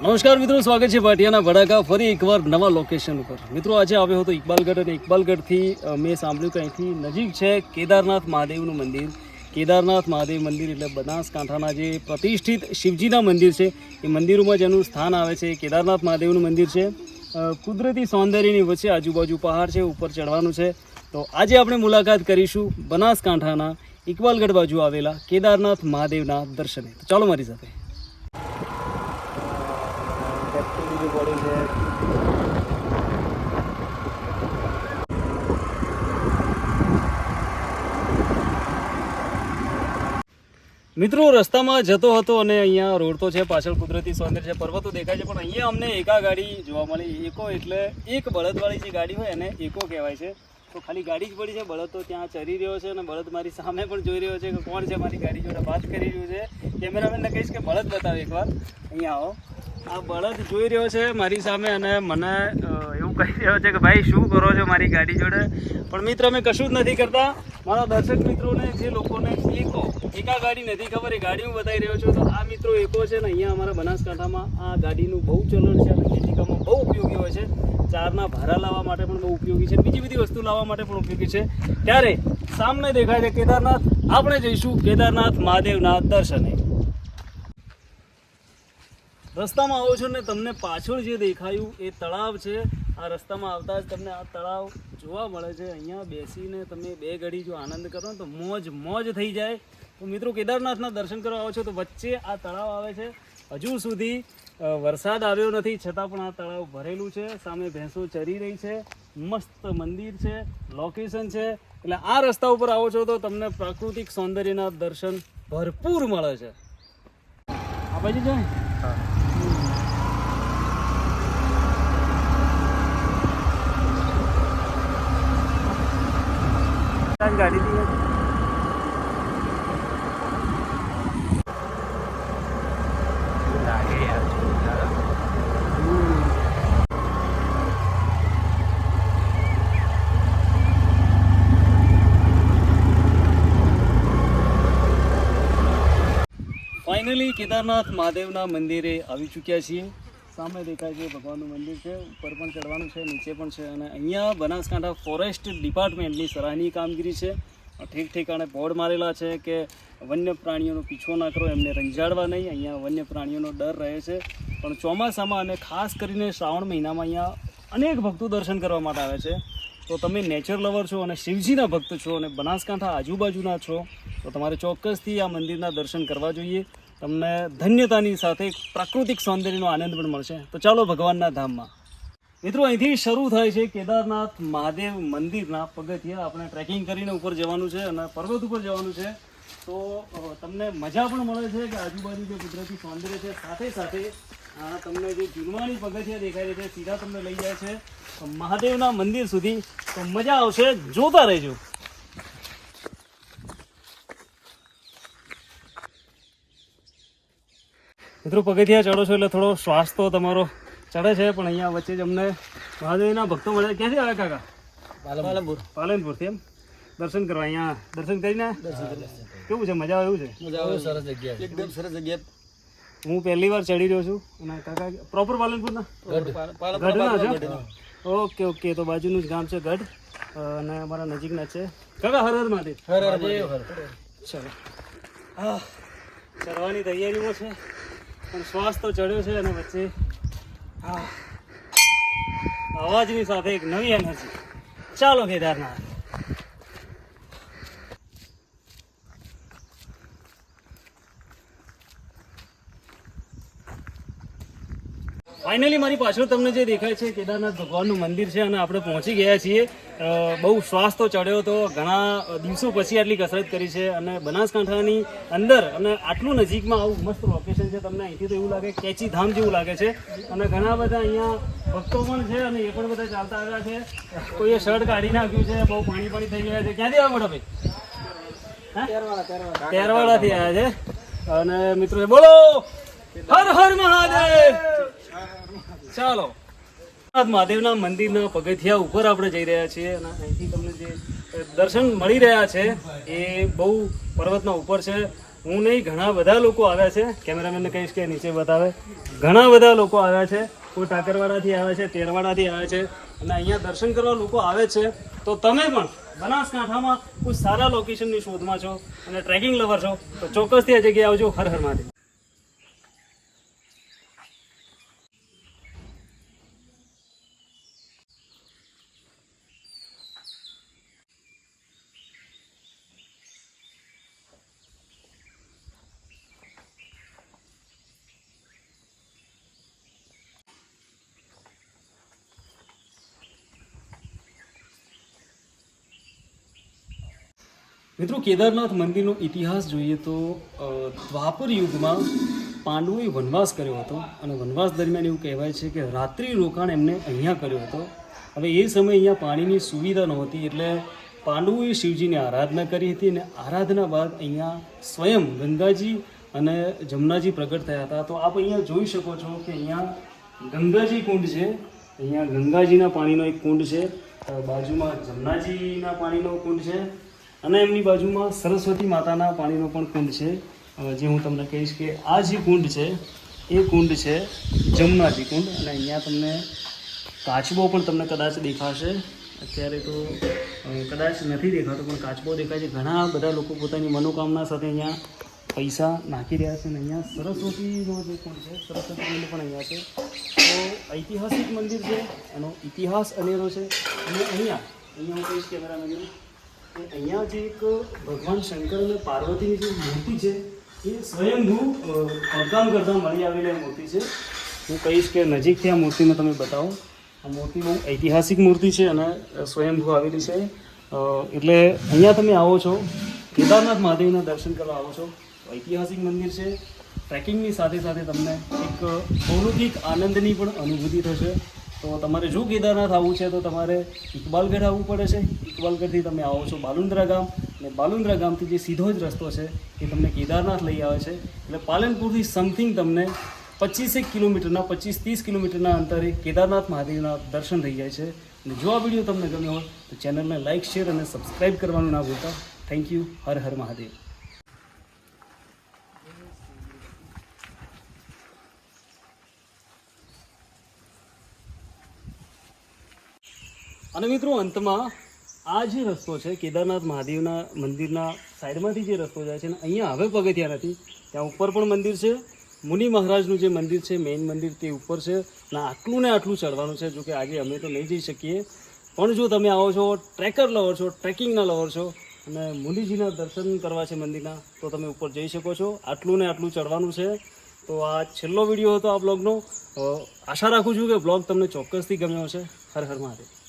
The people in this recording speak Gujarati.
નમસ્કાર મિત્રો, સ્વાગત છે ભાટિયાના ભડાકા ફરી એકવાર નવા લોકેશન ઉપર. મિત્રો આજે આવ્યો હતો ઇકબાલગઢ, અને ઇકબાલગઢથી મેં સાંભળ્યું કે અહીંથી નજીક છે કેદારનાથ મહાદેવનું મંદિર. કેદારનાથ મહાદેવ મંદિર એટલે બનાસકાંઠાના જે પ્રતિષ્ઠિત શિવજીના મંદિર છે એ મંદિરોમાં જેનું સ્થાન આવે છે. કેદારનાથ મહાદેવનું મંદિર છે. કુદરતી સૌંદર્યની વચ્ચે આજુબાજુ પહાડ છે, ઉપર ચડવાનું છે. તો આજે આપણે મુલાકાત કરીશું બનાસકાંઠાના ઇકબાલગઢ બાજુ આવેલા કેદારનાથ મહાદેવના દર્શને. તો ચાલો મારી સાથે. મિત્રો રસ્તામાં જતો હતો અને અહીંયા રોડ તો છે, પાછળ કુદરતી સૌંદર્ય છે, પર્વતો દેખાય છે, પણ અહીંયા અમને એકા ગાડી જોવા મળી. એકો એટલે એક બળદવાળી જે ગાડી હોય એને એકો કહેવાય છે. તો ખાલી ગાડી જ પડી છે, બળદ તો ત્યાં ચરી રહ્યો છે અને બળદ મારી સામે પણ જોઈ રહ્યો છે કે કોણ છે મારી ગાડી જોડે વાત કરી રહ્યું છે. કેમેરામેનને કહીશ કે બળદ બતાવે એકવાર. અહીંયા આવો. આ બળદ જોઈ રહ્યો છે મારી સામે અને મને એવું કહી રહ્યો છે કે ભાઈ શું કરો છો મારી ગાડી જોડે. પણ મિત્ર અમે કશું જ નથી કરતા. મારા દર્શક મિત્રોને, જે લોકોને એકા ગાડી નથી ખબર, એ ગાડી હું બતાવી રહ્યો છું. તો આ મિત્રો એકો છે ને અહીંયા અમારા બનાસકાંઠામાં આ ગાડીનું બહુ ચલણ છે અને ખેતીકામમાં બહુ ઉપયોગી હોય છે. ચારના ભારા લાવવા માટે પણ બહુ ઉપયોગી છે, બીજી બધી વસ્તુ લાવવા માટે પણ ઉપયોગી છે. ત્યારે સામે દેખાય છે કેદારનાથ. આપણે જઈશું કેદારનાથ મહાદેવના દર્શને. રસ્તામાં આવો છો ને તમને પાછળ જે દેખાયું એ તળાવ છે. આ રસ્તામાં આવતા જ તમને આ તળાવ જોવા મળે છે. અહીંયા બેસીને તમે બે ઘડી જો આનંદ કરો ને તો મોજ થઈ જાય. તો મિત્રો કેદારનાથના દર્શન કરવા આવો છો તો વચ્ચે આ તળાવ આવે છે. હજુ સુધી વરસાદ આવ્યો નથી છતાં પણ આ તળાવ ભરેલું છે. સામે ભેંસો ચરી રહી છે. મસ્ત મંદિર છે, લોકેશન છે. એટલે આ રસ્તા ઉપર આવો છો તો તમને પ્રાકૃતિક સૌંદર્યના દર્શન ભરપૂર મળે છે. આ બાજુ જાય ગાડી ફાઇનલી કેદારનાથ મહાદેવના મંદિરે આવી ચૂક્યા છીએ. સામે દેખાય છે ભગવાનનું મંદિર છે. ઉપર પણ ચડવાનું છે, નીચે પણ છે. અને અહીંયા બનાસકાંઠા ફોરેસ્ટ ડિપાર્ટમેન્ટની સરાહનીય કામગીરી છે. ઠીક ઠેકાણે બોર્ડ મારેલા છે કે વન્ય પ્રાણીઓનો પીછો ના કરો, એમને રંજાડવા નહીં. અહીંયા વન્ય પ્રાણીઓનો ડર રહે છે. પણ ચોમાસામાં અને ખાસ કરીને શ્રાવણ મહિનામાં અહીંયા અનેક ભક્તો દર્શન કરવા માટે આવે છે. તો તમે નેચર લવર છો અને શિવજીના ભક્ત છો અને બનાસકાંઠા આજુબાજુના છો તો તમારે ચોક્કસથી આ મંદિરના દર્શન કરવા જોઈએ. તમને ધન્યતાની સાથે પ્રાકૃતિક સૌંદર્યનો આનંદ પણ મળશે. તો ચાલો ભગવાનના ધામમાં. મિત્રો અહીંથી શરૂ થાય છે કેદારનાથ મહાદેવ મંદિરના પગથિયા. આપણે ટ્રેકિંગ કરીને ઉપર જવાનું છે અને પર્વત ઉપર જવાનું છે. તો તમને મજા પણ મળે છે કે આજુબાજુ જે કુદરતી સૌંદર્ય છે, સાથે સાથે તમને જે જૂનવાણી પગથિયા દેખાય છે સીધા તમને લઈ જાય છે મહાદેવના મંદિર સુધી. તો મજા આવશે, જોતા રહેજો. મિત્રો પગથિયા ચડો છો એટલે થોડો શ્વાસ તો તમારો ચડે છે. પણ અહીંયા વચ્ચે જ અમને મહાદેવના ભક્તો મળે. ક્યાંથી આવે કાકા? પાલનપુરથી. એમ દર્શન કરવા અહીંયા દર્શન કરીને કેવું છે? મજા આવે એવું છે? સરસ જગ્યા, એકદમ સરસ જગ્યા. હું પહેલી વાર ચડી રહ્યો છું. અને કાકા પ્રોપર પાલનપુરના ગઢના છે? Okay okay. તો બાજુનું જ ગામ છે ગઢ અને અમારા નજીકના છે. કાકા હર હર મહાદેવ. ચલો, હા, ચડવાની તૈયારીમાં છે પણ શ્વાસ તો ચડ્યો છે. અને વચ્ચે અવાજની સાથે એક નવી એનર્જી. ચાલો કેદારનાથ. ફાઇનલી મારી પાછળ તમને જે દેખાય છે કેદારનાથ ભગવાનનું મંદિર છે અને આપણે પહોંચી ગયા છીએ. બહુ શ્વાસ તો ચડ્યો હતો. ઘણા દિવસો પછી આટલી કસરત કરી છે અને બનાસકાંઠાની અંદર અને આટલું નજીકમાં આવું મસ્ત લોકેશન છે. તમને અહીંથી તો એવું લાગે કેચી ધામ જેવું લાગે છે. અને ઘણા બધા અહીંયા ભક્તો પણ છે અને એ પણ બધા ચાલતા આવ્યા છે. કોઈએ શર્ટ કાઢી નાખ્યું છે. બહુ પાણી થઈ ગયા છે. ક્યાંથી આવ્યા મોટા ભાઈ? તેરવાડાથી આવ્યા છે. અને મિત્રો બોલો હર હર મહાદેવ. ચાલો મહાદેવના મંદિરના પગથિયા ઉપર આપણે જઈ રહ્યા છીએ અને અહીંથી તમને જે દર્શન મળી રહ્યા છે એ બહુ પર્વતના ઉપર છે. હું નહીં, ઘણા બધા લોકો આવ્યા છે. કેમેરામેનને કહીશ કે નીચે બતાવે. ઘણા બધા લોકો આવ્યા છે. કોઈ ટાકરવાડાથી આવે છે, તેરવાડાથી આવે છે, અને અહીંયા દર્શન કરવા લોકો આવે છે. તો તમે પણ બનાસકાંઠામાં કોઈ સારા લોકેશનની શોધમાં છો અને ટ્રેકિંગ લવર છો તો ચોક્કસથી આ જગ્યાએ આવજો. હર હર મહાદેવ. મિત્રો, કેદારનાથ મંદિરનો ઇતિહાસ જોઈએ તો દ્વાપર યુગમાં પાંડવોએ વનવાસ કર્યો હતો અને વનવાસ દરમિયાન એવું કહેવાય છે કે રાત્રિ રોકાણ એમને અહીંયા કર્યો હતો. હવે એ સમયે અહીંયા પાણીની સુવિધા નહોતી, એટલે પાંડવોએ શિવજીની આરાધના કરી હતી અને આરાધના બાદ અહીંયા સ્વયં ગંગાજી અને જમનાજી પ્રગટ થયા હતા. તો આપ અહીંયા જોઈ શકો છો કે અહીંયા ગંગાજી કુંડ છે, અહીંયા ગંગાજીના પાણીનો એક કુંડ છે, બાજુમાં જમનાજીના પાણીનો કુંડ છે અને એમની બાજુમાં સરસ્વતી માતાના પાણીનો પણ કુંડ છે. જે હું તમને કહીશ કે આ જે કુંડ છે એ કુંડ છે જમનાજી કુંડ. અને અહીંયા તમને કાચબો પણ તમને કદાચ દેખાશે. અત્યારે તો કદાચ નથી દેખાતો, પણ કાચબો દેખાય છે. ઘણા બધા લોકો પોતાની મનોકામના સાથે અહીંયા પૈસા નાખી રહ્યા છે. અને અહીંયા સરસ્વતીનો જે કુંડ છે, સરસ્વતી કુંડ પણ અહીંયા છે. તો ઐતિહાસિક મંદિર છે, એનો ઇતિહાસ અનેરો છે. અને અહીંયા હું કહીશ કેમેરામેન કે અહીંયા જે એક ભગવાન શંકર અને પાર્વતીની જે મૂર્તિ છે એ સ્વયંભૂ ખોદકામ કરતાં મળી આવેલી મૂર્તિ છે. હું કહીશ કે નજીકથી આ મૂર્તિને તમે બતાવો. આ મૂર્તિ બહુ ઐતિહાસિક મૂર્તિ છે અને સ્વયંભૂ આવેલી છે. એટલે અહીંયા તમે આવો છો, કેદારનાથ મહાદેવના દર્શન કરવા આવો છો, ઐતિહાસિક મંદિર છે. ટ્રેકિંગની સાથે સાથે તમને એક અલૌકિક આનંદની પણ અનુભૂતિ થશે. તો તમારે જો કેદારનાથ આવવું છે તો તમારે ઇકબાલગઢ આવવું પડે છે. ઇકબાલગઢથી તમે આવો છો બાલુંદ્રા ગામ, અને બાલુંદ્રા ગામથી જે સીધો જ રસ્તો છે એ તમને કેદારનાથ લઈ આવે છે. એટલે પાલનપુરથી સમથિંગ તમને 25 કિલોમીટરના 25-30 કિલોમીટરના અંતરે કેદારનાથ મહાદેવના દર્શન થઈ જાય છે. અને જો આ વિડીયો તમને ગમ્યો હોય તો ચેનલને લાઇક, શેર અને સબસ્ક્રાઈબ કરવાનું ના ભૂલતા. Thank you. હર હર મહાદેવ. અને મિત્રો, અંતમાં આ જે રસ્તો છે કેદારનાથ મહાદેવના મંદિરના સાઈડમાંથી જે રસ્તો જાય છે ને, અહીંયા હવે પગથિયા નથી, ત્યાં ઉપર પણ મંદિર છે. મુનિ મહારાજનું જે મંદિર છે, મેઇન મંદિર, તે ઉપર છે. અને આટલું ને આટલું ચડવાનું છે. જો કે આજે અમે તો નહીં જઈ શકીએ, પણ જો તમે આવો છો, ટ્રેકર લવર છો, ટ્રેકિંગના લવર છો અને મુનિજીના દર્શન કરવા છે મંદિરના, તો તમે ઉપર જઈ શકો છો. આટલું ને આટલું ચડવાનું છે. તો આ છેલ્લો વિડીયો હતો આ બ્લોગનો. આશા રાખું છું કે બ્લોગ તમને ચોક્કસથી ગમ્યો હશે. હર હર મહાદેવ.